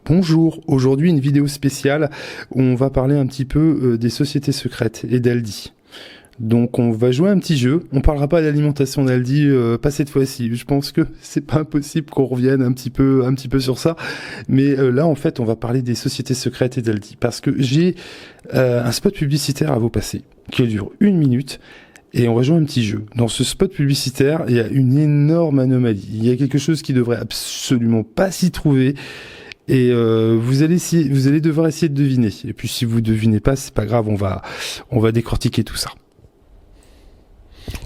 Bonjour, aujourd'hui une vidéo spéciale où on va parler un petit peu des sociétés secrètes et d'Aldi. Donc on va jouer un petit jeu, on parlera pas d'alimentation d'Aldi, pas cette fois-ci, je pense que c'est pas impossible qu'on revienne un petit peu sur ça, mais là en fait on va parler des sociétés secrètes et d'Aldi, parce que j'ai un spot publicitaire à vous passer, qui dure 1 minute, et on va jouer un petit jeu. Dans ce spot publicitaire, il y a une énorme anomalie, il y a quelque chose qui devrait absolument pas s'y trouver, et vous allez devoir essayer de deviner. Et puis si vous devinez pas, c'est pas grave, on va décortiquer tout ça.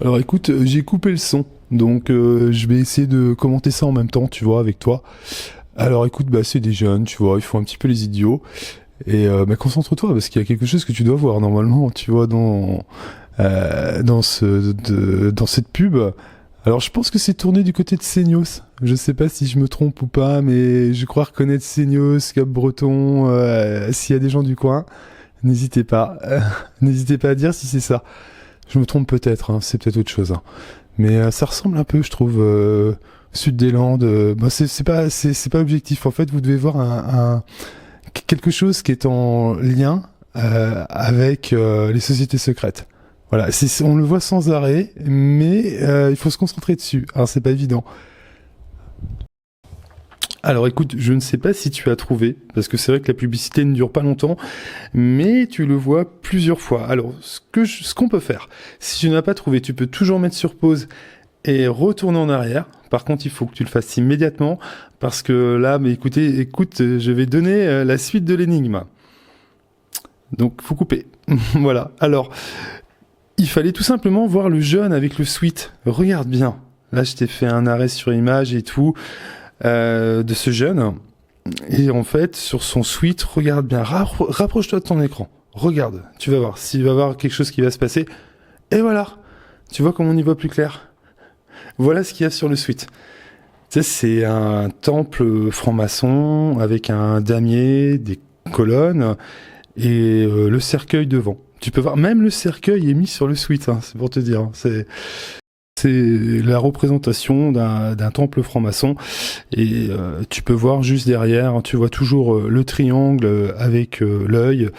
Alors écoute, j'ai coupé le son, donc je vais essayer de commenter ça en même temps, tu vois, avec toi. Alors écoute, c'est des jeunes, tu vois, ils font un petit peu les idiots. Et concentre-toi, parce qu'il y a quelque chose que tu dois voir normalement, tu vois, dans cette pub. Alors je pense que c'est tourné du côté de Seignos. Je sais pas si je me trompe ou pas, mais je crois reconnaître Seignos, Cap-Breton, s'il y a des gens du coin, n'hésitez pas. N'hésitez pas à dire si c'est ça. Je me trompe peut-être, hein, c'est peut-être autre chose. Hein. Mais ça ressemble un peu, je trouve, Sud des Landes. C'est pas objectif. En fait, vous devez voir quelque chose qui est en lien avec les sociétés secrètes. Voilà, on le voit sans arrêt, mais il faut se concentrer dessus. Alors, c'est pas évident. Alors écoute, je ne sais pas si tu as trouvé, parce que c'est vrai que la publicité ne dure pas longtemps, mais tu le vois plusieurs fois. Alors, ce qu'on peut faire, si tu n'as pas trouvé, tu peux toujours mettre sur pause et retourner en arrière. Par contre, il faut que tu le fasses immédiatement, parce que là, écoute, je vais donner la suite de l'énigme. Donc, faut couper. Voilà. Alors, il fallait tout simplement voir le jeune avec le sweat. Regarde bien. Là, je t'ai fait un arrêt sur image et tout. De ce jeune, et en fait sur son sweat, regarde bien, rapproche-toi de ton écran, regarde, tu vas voir s'il va y avoir quelque chose qui va se passer, et voilà, tu vois comme on y voit plus clair. Voilà ce qu'il y a sur le sweat. Tu sais, c'est un temple franc-maçon avec un damier, des colonnes et le cercueil devant. Tu peux voir, même le cercueil est mis sur le sweat, hein, c'est pour te dire, hein, c'est la représentation d'un temple franc-maçon, et tu peux voir juste derrière, tu vois toujours le triangle avec l'œil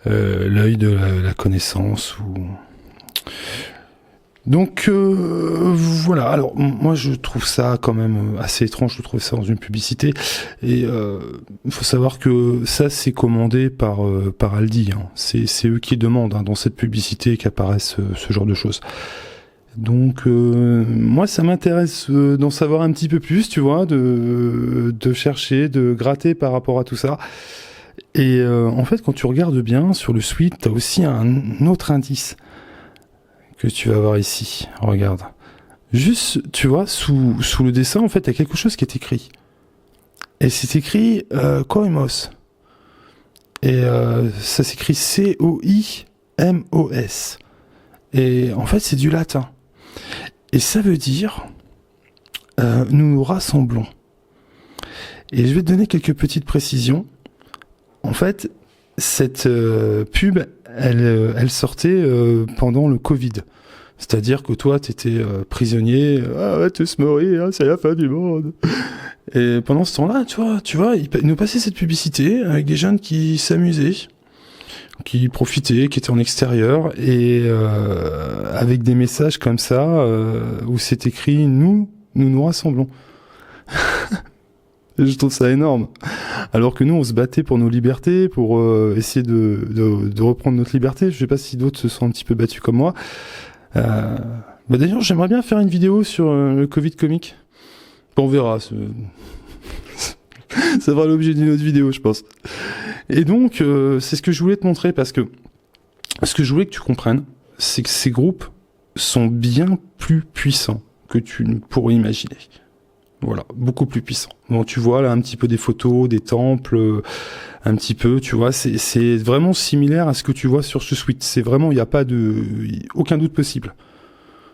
de la connaissance. Donc voilà, alors moi je trouve ça quand même assez étrange de trouver ça dans une publicité, et il faut savoir que ça c'est commandé par Aldi, hein. C'est eux qui demandent, hein, dans cette publicité qu'apparaissent ce genre de choses. Donc moi ça m'intéresse d'en savoir un petit peu plus, tu vois, de chercher, de gratter par rapport à tout ça. Et en fait quand tu regardes bien sur le sweat, t'as aussi un autre indice que tu vas voir ici. Regarde. Juste, tu vois, sous le dessin, en fait, t'as quelque chose qui est écrit. Et c'est écrit Coimos. Et ça s'écrit Coimos. Et en fait c'est du latin. Et ça veut dire nous nous rassemblons. Et je vais te donner quelques petites précisions. En fait, cette pub, elle sortait pendant le Covid. C'est-à-dire que toi, t'étais prisonnier. Ah ouais, tous mourir, c'est la fin du monde. Et pendant ce temps-là, tu vois, ils nous passaient cette publicité avec des jeunes qui s'amusaient, qui profitaient, qui étaient en extérieur, et avec des messages comme ça, où c'est écrit « Nous nous rassemblons ». Je trouve ça énorme. Alors que nous, on se battait pour nos libertés, pour essayer de reprendre notre liberté. Je sais pas si d'autres se sont un petit peu battus comme moi. D'ailleurs, j'aimerais bien faire une vidéo sur le Covid comique. On verra. Ça fera l'objet d'une autre vidéo, je pense. Et donc, c'est ce que je voulais te montrer, parce que ce que je voulais que tu comprennes, c'est que ces groupes sont bien plus puissants que tu ne pourrais imaginer. Voilà, beaucoup plus puissants. Bon, tu vois là un petit peu des photos, des temples, un petit peu, tu vois, c'est vraiment similaire à ce que tu vois sur ce sweat. C'est vraiment, il n'y a pas aucun doute possible.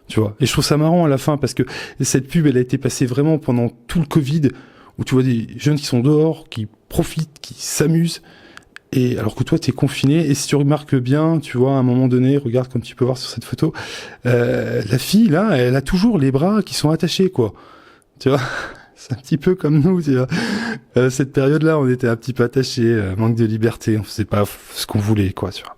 Tu vois. Et je trouve ça marrant à la fin, parce que cette pub, elle a été passée vraiment pendant tout le Covid, où tu vois des jeunes qui sont dehors, qui profitent, qui s'amusent, et alors que toi t'es confiné. Et si tu remarques bien, tu vois, à un moment donné, regarde comme tu peux voir sur cette photo, la fille là, elle a toujours les bras qui sont attachés, quoi. Tu vois, C'est un petit peu comme nous, tu vois. Cette période-là, on était un petit peu attachés, manque de liberté, on faisait pas ce qu'on voulait, quoi, tu vois.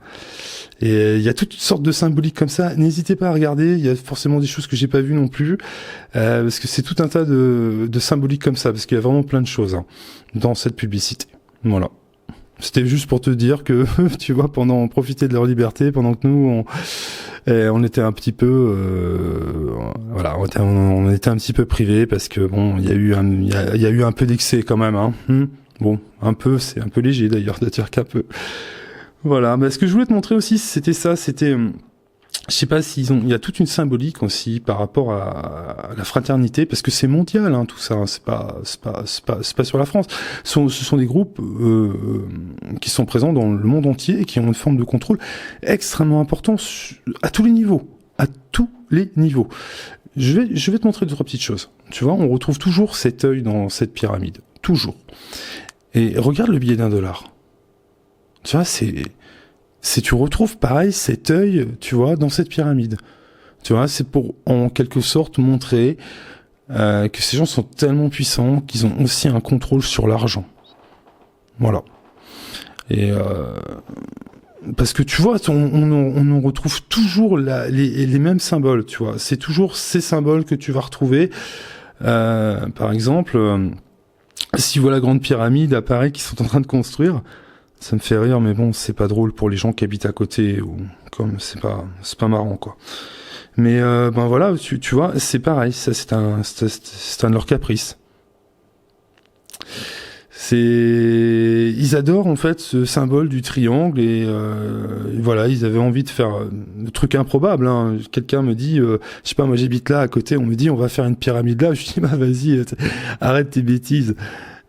Et il y a toutes sortes de symboliques comme ça. N'hésitez pas à regarder. Il y a forcément des choses que j'ai pas vues non plus, parce que c'est tout un tas de symboliques comme ça, parce qu'il y a vraiment plein de choses dans cette publicité. Voilà. C'était juste pour te dire que, tu vois, on profitait de leur liberté, pendant que nous, on était un petit peu, voilà, on était un petit peu privés, parce que bon, il y a eu un peu d'excès quand même, hein. Bon, un peu, c'est un peu léger d'ailleurs de dire qu'un peu. Voilà, mais ce que je voulais te montrer aussi, c'était ça, je sais pas il y a toute une symbolique aussi par rapport à la fraternité, parce que c'est mondial, tout ça, c'est pas sur la France. Ce sont des groupes qui sont présents dans le monde entier et qui ont une forme de contrôle extrêmement important à tous les niveaux, Je vais te montrer deux, trois petites choses. Tu vois, on retrouve toujours cet œil dans cette pyramide, toujours. Et regarde le billet d'$1. Tu vois, tu retrouves pareil cet œil, tu vois, dans cette pyramide. Tu vois, c'est pour en quelque sorte montrer que ces gens sont tellement puissants qu'ils ont aussi un contrôle sur l'argent. Voilà. Et parce que tu vois, on retrouve toujours les mêmes symboles, tu vois. C'est toujours ces symboles que tu vas retrouver. Par exemple, si voilà la grande pyramide à Paris qu'ils sont en train de construire. Ça me fait rire, mais bon, c'est pas drôle pour les gens qui habitent à côté, ou comme c'est pas marrant, quoi. Mais ben voilà, tu vois, c'est pareil, ça c'est un de leurs caprices. Ils adorent en fait ce symbole du triangle et voilà, ils avaient envie de faire le truc improbable. Quelqu'un me dit, je sais pas, moi j'habite là à côté, on me dit on va faire une pyramide là, je dis bah vas-y, arrête tes bêtises.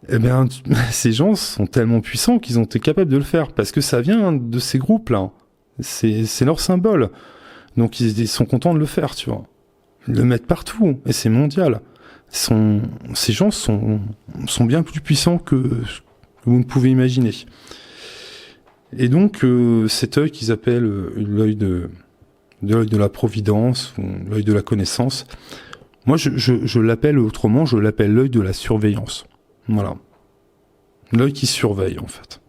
Eh bien, ces gens sont tellement puissants qu'ils ont été capables de le faire, parce que ça vient de ces groupes-là. C'est leur symbole. Donc ils sont contents de le faire, tu vois. Ils le mettent partout, et c'est mondial. Ces gens sont bien plus puissants que vous ne pouvez imaginer. Et donc, cet œil qu'ils appellent l'œil de la providence, ou l'œil de la connaissance, moi je l'appelle autrement, je l'appelle l'œil de la surveillance. Voilà. L'œil qui surveille, en fait.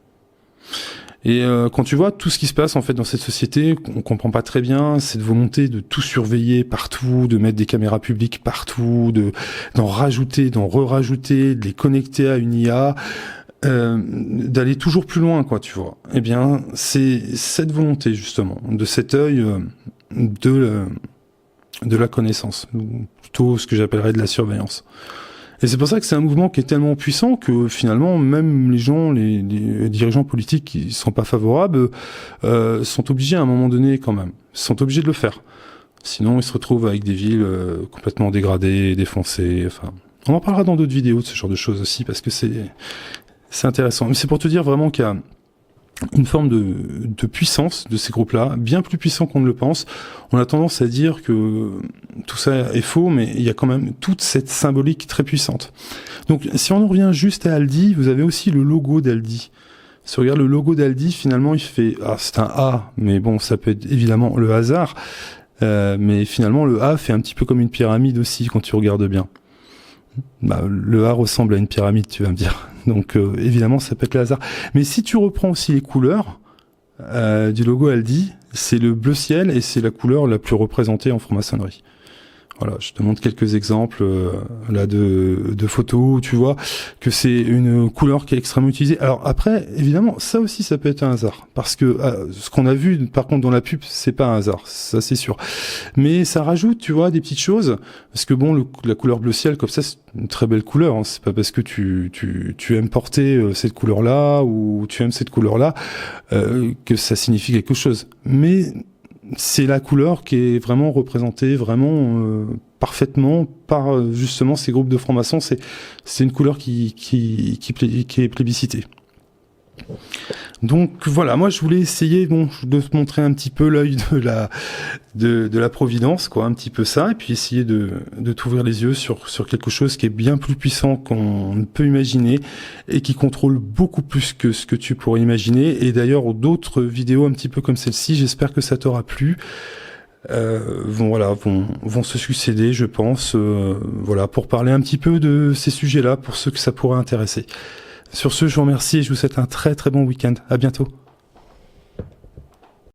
Et quand tu vois tout ce qui se passe, en fait, dans cette société, on comprend pas très bien, cette volonté de tout surveiller partout, de mettre des caméras publiques partout, d'en rajouter, d'en re-rajouter, de les connecter à une IA, d'aller toujours plus loin, quoi, tu vois. Eh bien, c'est cette volonté, justement, de cet œil de la connaissance, ou plutôt ce que j'appellerais de la surveillance. Et c'est pour ça que c'est un mouvement qui est tellement puissant que finalement, même les dirigeants politiques qui sont pas favorables, sont obligés à un moment donné quand même. Ils sont obligés de le faire. Sinon, ils se retrouvent avec des villes complètement dégradées, défoncées. Enfin, on en parlera dans d'autres vidéos de ce genre de choses aussi, parce que c'est intéressant. Mais c'est pour te dire vraiment qu'il y a une forme de puissance de ces groupes-là, bien plus puissant qu'on ne le pense. On a tendance à dire que tout ça est faux, mais il y a quand même toute cette symbolique très puissante. Donc, si on en revient juste à Aldi, vous avez aussi le logo d'Aldi. Si on regarde le logo d'Aldi, finalement, il fait... Ah, c'est un A, mais bon, ça peut être évidemment le hasard. Mais finalement, le A fait un petit peu comme une pyramide aussi, quand tu regardes bien. Bah, le A ressemble à une pyramide, tu vas me dire. Donc évidemment, ça peut être le hasard. Mais si tu reprends aussi les couleurs du logo Aldi, c'est le bleu ciel et c'est la couleur la plus représentée en franc-maçonnerie. Voilà, je te montre quelques exemples là de photos où tu vois que c'est une couleur qui est extrêmement utilisée. Alors après, évidemment, ça aussi, ça peut être un hasard. Parce que ce qu'on a vu, par contre, dans la pub, c'est pas un hasard, ça c'est sûr. Mais ça rajoute, tu vois, des petites choses. Parce que bon, la couleur bleu ciel, comme ça, c'est une très belle couleur. C'est pas parce que tu aimes porter cette couleur-là ou tu aimes cette couleur-là que ça signifie quelque chose. Mais c'est la couleur qui est vraiment représentée vraiment parfaitement par justement ces groupes de francs-maçons. C'est une couleur qui est plébiscitée. Donc voilà, moi je voulais essayer de te montrer un petit peu l'œil de la providence, quoi, un petit peu ça, et puis essayer de t'ouvrir les yeux sur quelque chose qui est bien plus puissant qu'on ne peut imaginer et qui contrôle beaucoup plus que ce que tu pourrais imaginer. Et d'ailleurs d'autres vidéos un petit peu comme celle-ci, j'espère que ça t'aura plu. vont se succéder, je pense, voilà, pour parler un petit peu de ces sujets-là, pour ceux que ça pourrait intéresser. Sur ce, je vous remercie et je vous souhaite un très très bon week-end. À bientôt.